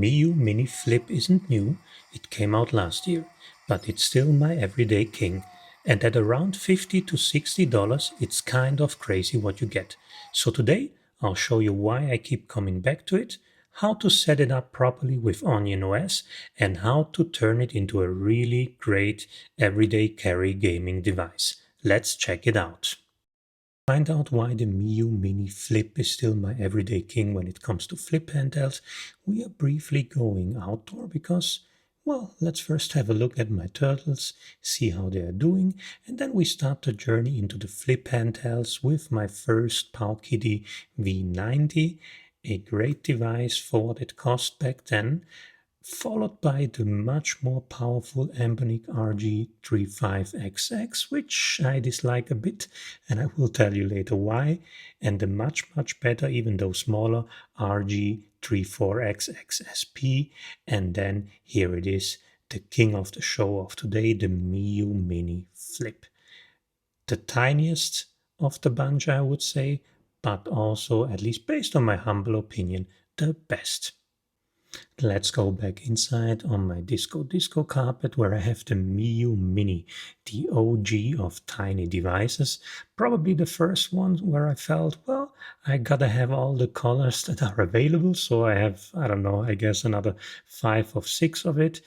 Miyoo Mini Flip isn't new, it came out last year, but it's still my everyday king. And at around $50 to $60, it's kind of crazy what you get. So today, I'll show you why I keep coming back to it, how to set it up properly with OnionOS, and how to turn it into a really great everyday carry gaming device. Let's check it out. Find out why the Miyoo Mini Flip is still my everyday king when it comes to flip handhelds. We are briefly going outdoor because, well, let's first have a look at my turtles, see how they are doing, and then we start the journey into the flip handhelds with my first PowKitty V90, a great device for what it cost back then, followed by the much more powerful Embonic RG35XX, which I dislike a bit, and I will tell you later why, and the much better, even though smaller, RG34XX and then here it is, the king of the show of today, the Miyoo Mini Flip. The tiniest of the bunch, I would say, but also, at least based on my humble opinion, the best. Let's go back inside on my disco carpet where I have the Miyoo Mini, the OG of tiny devices. Probably the first one where I felt, well, I gotta have all the colors that are available. So I have, I don't know, I guess another 5 or 6 of it,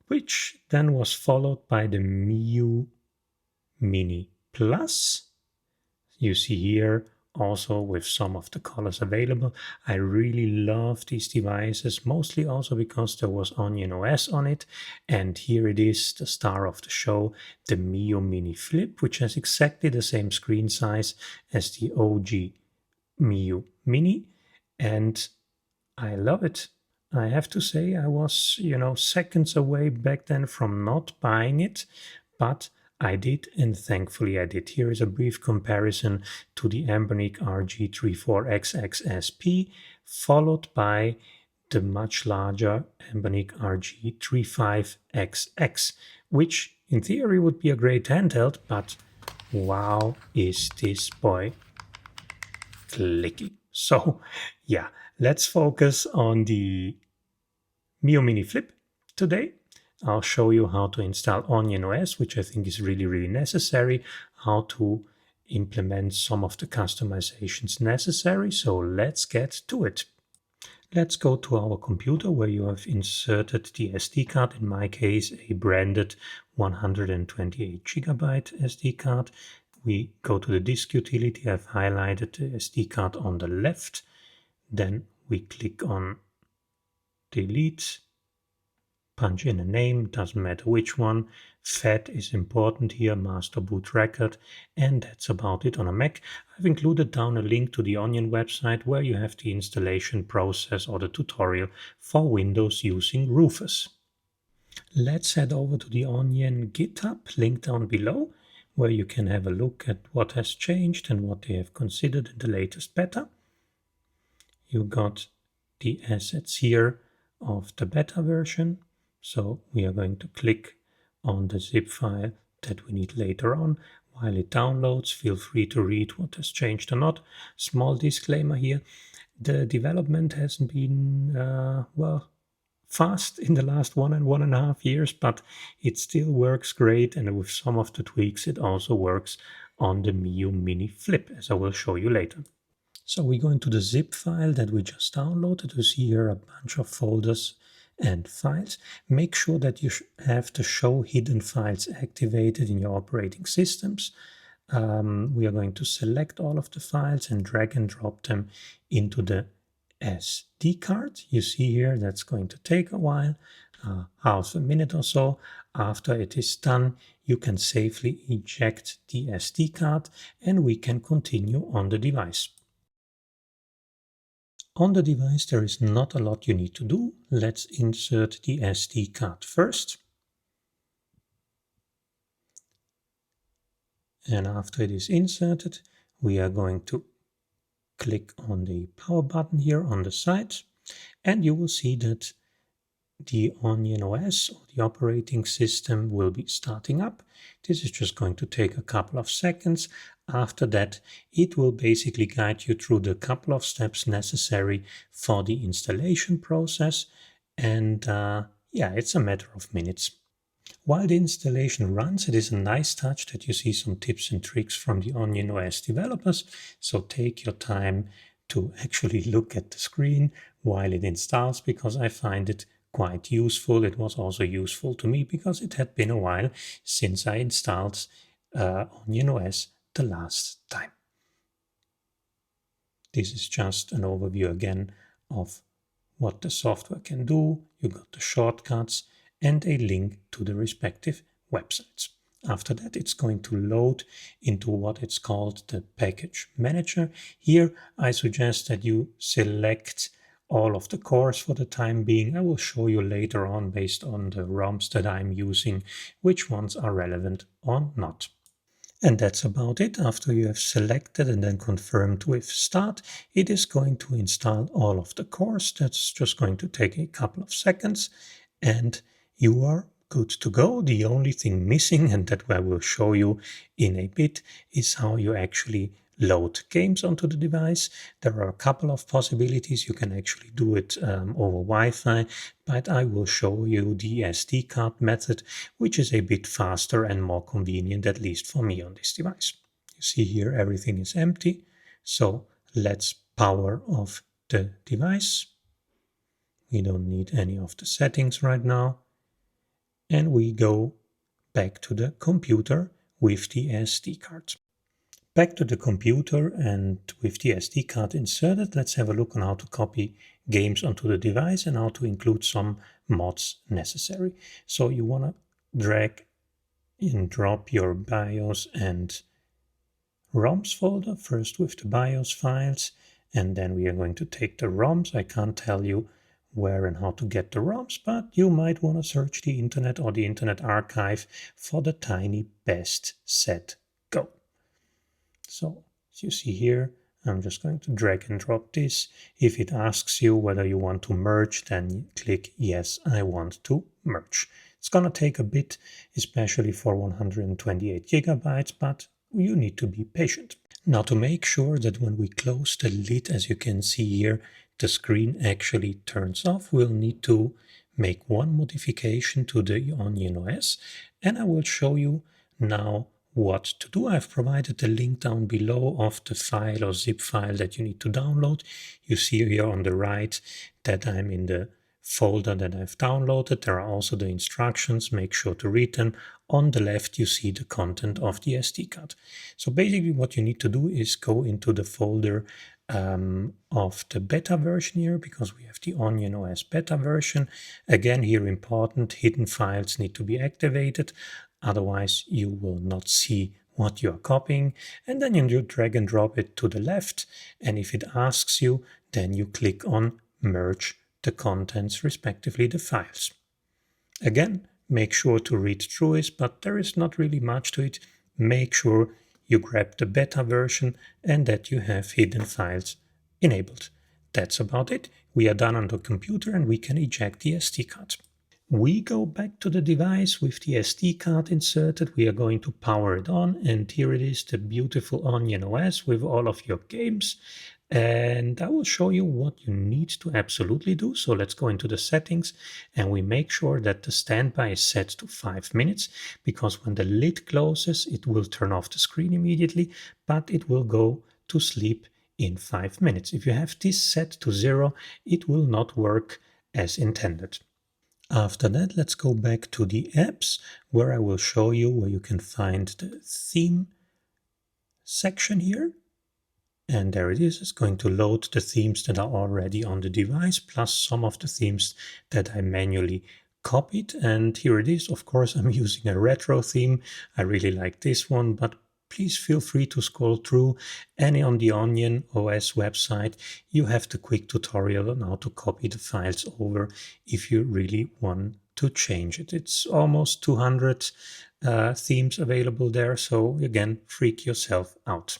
which then was followed by the Miyoo Mini Plus. You see here also with some of the colors available. I really love these devices, mostly also because there was OnionOS on it. And here it is, the star of the show, the Miyoo Mini Flip, which has exactly the same screen size as the OG Miyoo Mini. And I love it. I have to say I was, seconds away back then from not buying it, but I did, and thankfully I did. Here is a brief comparison to the Embonic RG34XX followed by the much larger Embonic RG35XX, which in theory would be a great handheld, but wow, is this boy clicky. So yeah, let's focus on the Miyoo Mini Flip today. I'll show you how to install OnionOS, which I think is really necessary, how to implement some of the customizations necessary. So let's get to it. Let's go to our computer where you have inserted the SD card, in my case a branded 128 GB SD card. We go to the disk utility. I've highlighted the SD card on the left. Then we click on delete. Punch in a name, doesn't matter which one. FAT is important here, master boot record, and that's about it on a Mac. I've included down a link to the Onion website where you have the installation process or the tutorial for Windows using Rufus. Let's head over to the Onion GitHub, link down below, where you can have a look at what has changed and what they have considered in the latest beta. You got the assets here of the beta version. So we are going to click on the zip file that we need later on. While it downloads, feel free to read what has changed or not. Small disclaimer here, the development hasn't been, fast in the last 1.5 years, but it still works great, and with some of the tweaks it also works on the Miyoo Mini Flip, as I will show you later. So we go into the zip file that we just downloaded. You see here a bunch of folders and files. Make sure that you have the show hidden files activated in your operating systems. We are going to select all of the files and drag and drop them into the SD card. You see here that's going to take a while, half a minute or so. After it is done, you can safely eject the SD card and we can continue on the device. On the device there is not a lot you need to do. Let's insert the SD card first. And after it is inserted, we are going to click on the power button here on the side, and you will see that the OnionOS, or the operating system, will be starting up. This is just going to take a couple of seconds. After that, it will basically guide you through the couple of steps necessary for the installation process. And yeah, it's a matter of minutes. While the installation runs, it is a nice touch that you see some tips and tricks from the OnionOS developers. So take your time to actually look at the screen while it installs, because I find it quite useful. It was also useful to me because it had been a while since I installed OnionOS the last time. This is just an overview again of what the software can do. You got the shortcuts and a link to the respective websites. After that, it's going to load into what it's called the package manager. Here, I suggest that you select all of the cores for the time being. I will show you later on, based on the ROMs that I'm using, which ones are relevant or not. And that's about it. After you have selected and then confirmed with start, it is going to install all of the cores. That's just going to take a couple of seconds and you are good to go. The only thing missing, and that I will show you in a bit, is how you actually load games onto the device. There are a couple of possibilities. You can actually do it over Wi-Fi, but I will show you the SD card method, which is a bit faster and more convenient, at least for me on this device. You see here everything is empty, so let's power off the device. We don't need any of the settings right now. And we go back to the computer with the SD card. Back to the computer, and with the SD card inserted, let's have a look on how to copy games onto the device and how to include some mods necessary. So you want to drag and drop your BIOS and ROMs folder, first with the BIOS files, and then we are going to take the ROMs. I can't tell you where and how to get the ROMs, but you might want to search the internet or the Internet Archive for the tiny best set go. So as you see here, I'm just going to drag and drop this. If it asks you whether you want to merge, then click yes, I want to merge. It's going to take a bit, especially for 128 gigabytes, but you need to be patient. Now, to make sure that when we close the lid, as you can see here, the screen actually turns off, we'll need to make one modification to the OnionOS, and I will show you now what to do. I've provided the link down below of the file or zip file that you need to download. You see here on the right that I'm in the folder that I've downloaded. There are also the instructions. Make sure to read them. On the left, you see the content of the SD card. So basically what you need to do is go into the folder of the beta version here, because we have the OnionOS beta version. Again, here important, hidden files need to be activated. Otherwise, you will not see what you are copying. And then you drag and drop it to the left. And if it asks you, then you click on merge the contents, respectively the files. Again, make sure to read through it, but there is not really much to it. Make sure you grab the beta version and that you have hidden files enabled. That's about it. We are done on the computer and we can eject the SD card. We go back to the device with the SD card inserted. We are going to power it on, and here it is, the beautiful OnionOS with all of your games. And I will show you what you need to absolutely do. So let's go into the settings and we make sure that the standby is set to 5 minutes, because when the lid closes, it will turn off the screen immediately, but it will go to sleep in 5 minutes. If you have this set to 0, it will not work as intended. After that, let's go back to the apps, where I will show you where you can find the theme section here. And there it is. It's going to load the themes that are already on the device, plus some of the themes that I manually copied. And here it is. Of course, I'm using a retro theme. I really like this one, but please feel free to scroll through. And on the OnionOS website, you have the quick tutorial on how to copy the files over if you really want to change it. It's almost 200 themes available there. So again, freak yourself out.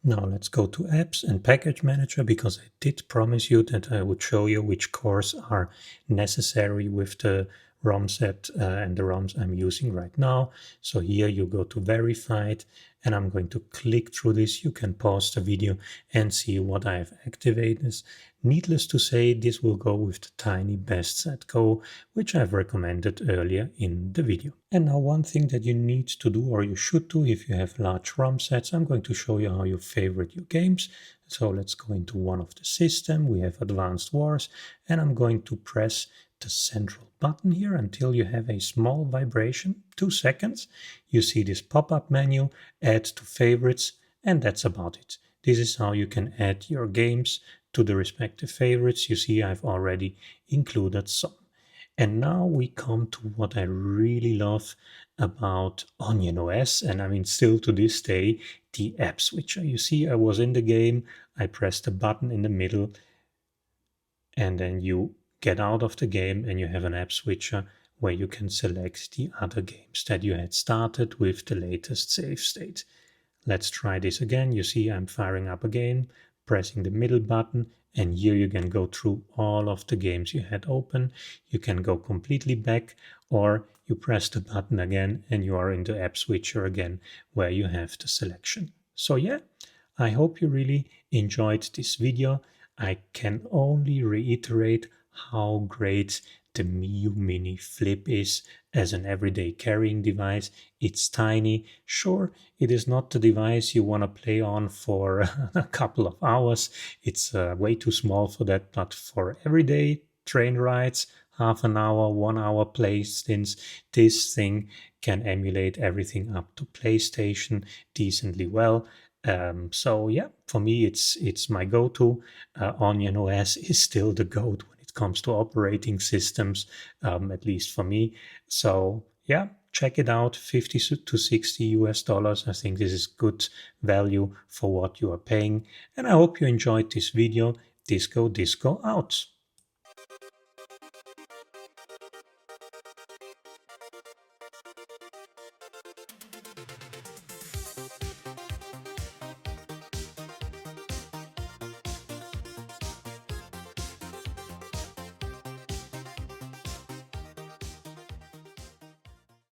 Now let's go to Apps and Package Manager, because I did promise you that I would show you which cores are necessary with the ROM set and the ROMs I'm using right now. So here you go to Verified, and I'm going to click through this. You can pause the video and see what I have activated. Needless to say, this will go with the tiny best set go, which I've recommended earlier in the video. And now one thing that you need to do, or you should do if you have large ROM sets, I'm going to show you how you favorite your games. So let's go into one of the system. We have Advanced Wars, and I'm going to press the central button here until you have a small vibration, 2 seconds. You see this pop-up menu, add to favorites, and that's about it. This is how you can add your games to the respective favorites. You see I've already included some. And now we come to what I really love about OnionOS, and I mean still to this day, the app switcher. You see I was in the game, I pressed the button in the middle, and then you get out of the game and you have an app switcher where you can select the other games that you had started with the latest save state. Let's try this again. You see I'm firing up again, pressing the middle button, and here you can go through all of the games you had open. You can go completely back, or you press the button again and you are in the app switcher again where you have the selection. So yeah, I hope you really enjoyed this video. I can only reiterate how great the Miyoo Mini Flip is as an everyday carrying device. It's tiny. Sure, it is not the device you want to play on for a couple of hours. It's way too small for that, but for everyday train rides, half an hour, 1 hour play stints, this thing can emulate everything up to PlayStation decently well. So yeah, for me, it's my go-to. OnionOS is still the GOAT when it comes to operating systems, at least for me. So yeah, check it out, 50 to 60 US dollars. I think this is good value for what you are paying. And I hope you enjoyed this video. Disco out.